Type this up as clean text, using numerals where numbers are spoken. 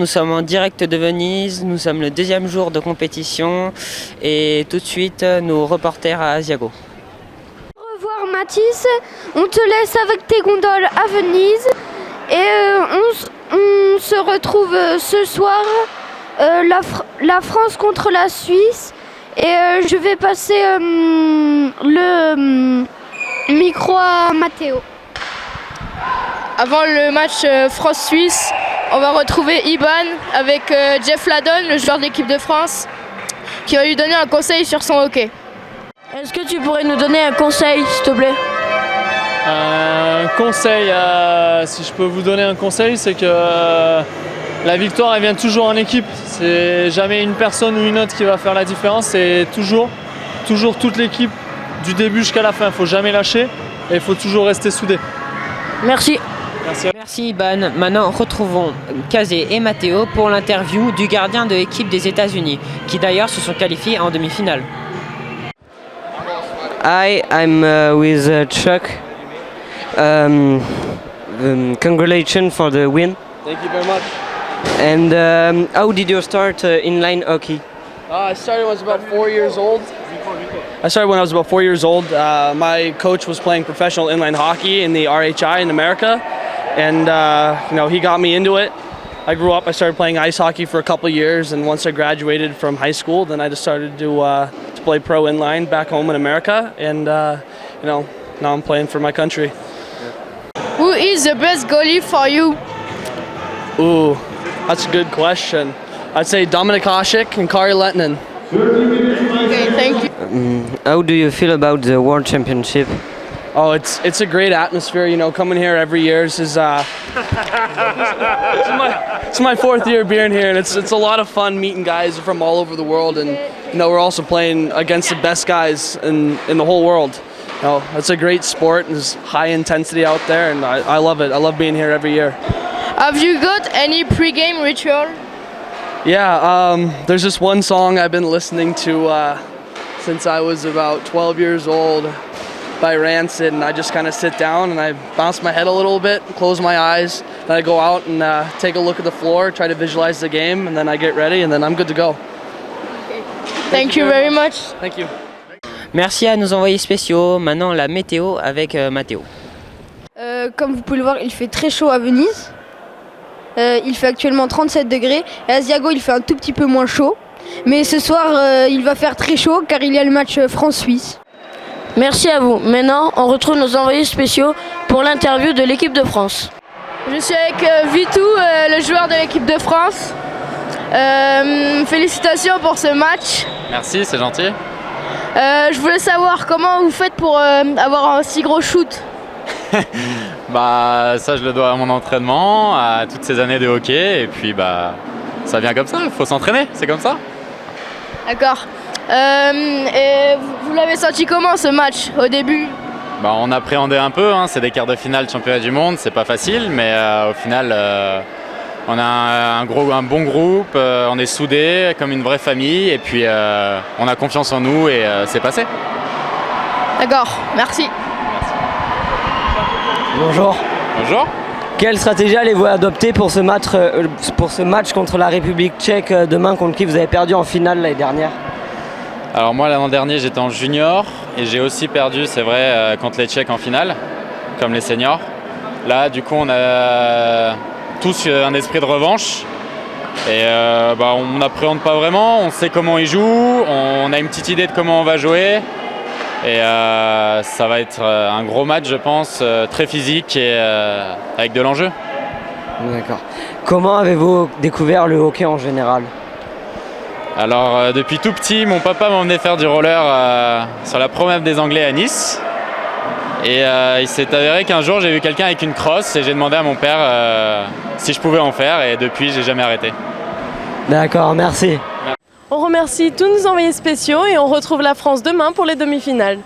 nous sommes en direct de Venise, nous sommes le deuxième jour de compétition et tout de suite nos reporters à Asiago. Au revoir Mathis, on te laisse avec tes gondoles à Venise et on se retrouve ce soir, la France contre la Suisse et je vais passer le micro à Mathéo. Avant le match France-Suisse, on va retrouver Iban avec Jeff Ladon, le joueur de l'équipe de France, qui va lui donner un conseil sur son hockey. Est-ce que tu pourrais nous donner un conseil, s'il te plaît? Un conseil, si je peux vous donner un conseil, c'est que la victoire elle vient toujours en équipe. C'est jamais une personne ou une autre qui va faire la différence, c'est toujours toute l'équipe du début jusqu'à la fin. Il ne faut jamais lâcher et il faut toujours rester soudé. Merci. Merci Iban. Maintenant retrouvons Kazé et Mathéo pour l'interview du gardien de l'équipe des États-Unis, qui d'ailleurs se sont qualifiés en demi-finale. Hi, I'm with Chuck. Congratulations for the win. Thank you very much. And how did you start inline hockey? I started when I was about 4 years old. My coach was playing professional inline hockey in the RHI in America, and he got me into it. I grew up. I started playing ice hockey for a couple of years, and once I graduated from high school, then I just started to play pro inline back home in America, and now I'm playing for my country. Who is the best goalie for you? Ooh, that's a good question. I'd say Dominik Hasek and Kari Lehtinen. Okay, thank you. How do you feel about the World Championship? Oh, it's a great atmosphere. Coming here every year. This is it's my fourth year being here, and it's a lot of fun meeting guys from all over the world, and we're also playing against the best guys in the whole world. It's a great sport. There's high intensity out there, and I love it. I love being here every year. Have you got any pre-game ritual? Yeah, there's this one song I've been listening to since I was about 12 years old by Rancid, and I just kind of sit down and I bounce my head a little bit, close my eyes, then I go out and take a look at the floor, try to visualize the game, and then I get ready, and then I'm good to go. Thank you very much. Thank you. Merci à nos envoyés spéciaux. Maintenant la météo avec Mathéo. Comme vous pouvez le voir, il fait très chaud à Venise. Il fait actuellement 37 degrés. À Asiago, il fait un tout petit peu moins chaud. Mais ce soir, il va faire très chaud car il y a le match France-Suisse. Merci à vous. Maintenant, on retrouve nos envoyés spéciaux pour l'interview de l'équipe de France. Je suis avec Vitou, le joueur de l'équipe de France. Félicitations pour ce match. Merci, c'est gentil. Je voulais savoir comment vous faites pour avoir un si gros shoot. Ça je le dois à mon entraînement, à toutes ces années de hockey, et puis ça vient comme ça, il faut s'entraîner, c'est comme ça. D'accord. Et vous l'avez senti comment ce match au début? On appréhendait un peu, c'est des quarts de finale de championnat du monde, c'est pas facile, mais au final on a un bon groupe, on est soudés comme une vraie famille, et puis on a confiance en nous et c'est passé. D'accord, merci. Bonjour. Bonjour. Quelle stratégie allez-vous adopter pour ce match contre la République tchèque demain, contre qui vous avez perdu en finale l'année dernière? Alors moi l'an dernier j'étais en junior et j'ai aussi perdu, c'est vrai, contre les Tchèques en finale, comme les seniors. Là du coup on a tous un esprit de revanche et on n'appréhende pas vraiment, on sait comment ils jouent, on a une petite idée de comment on va jouer. Et ça va être un gros match, je pense, très physique et avec de l'enjeu. D'accord. Comment avez-vous découvert le hockey en général? Alors, depuis tout petit, mon papa m'emmenait faire du roller sur la promenade des Anglais à Nice. Et il s'est avéré qu'un jour, j'ai vu quelqu'un avec une crosse et j'ai demandé à mon père si je pouvais en faire. Et depuis, j'ai jamais arrêté. D'accord, merci. On remercie tous nos envoyés spéciaux et on retrouve la France demain pour les demi-finales.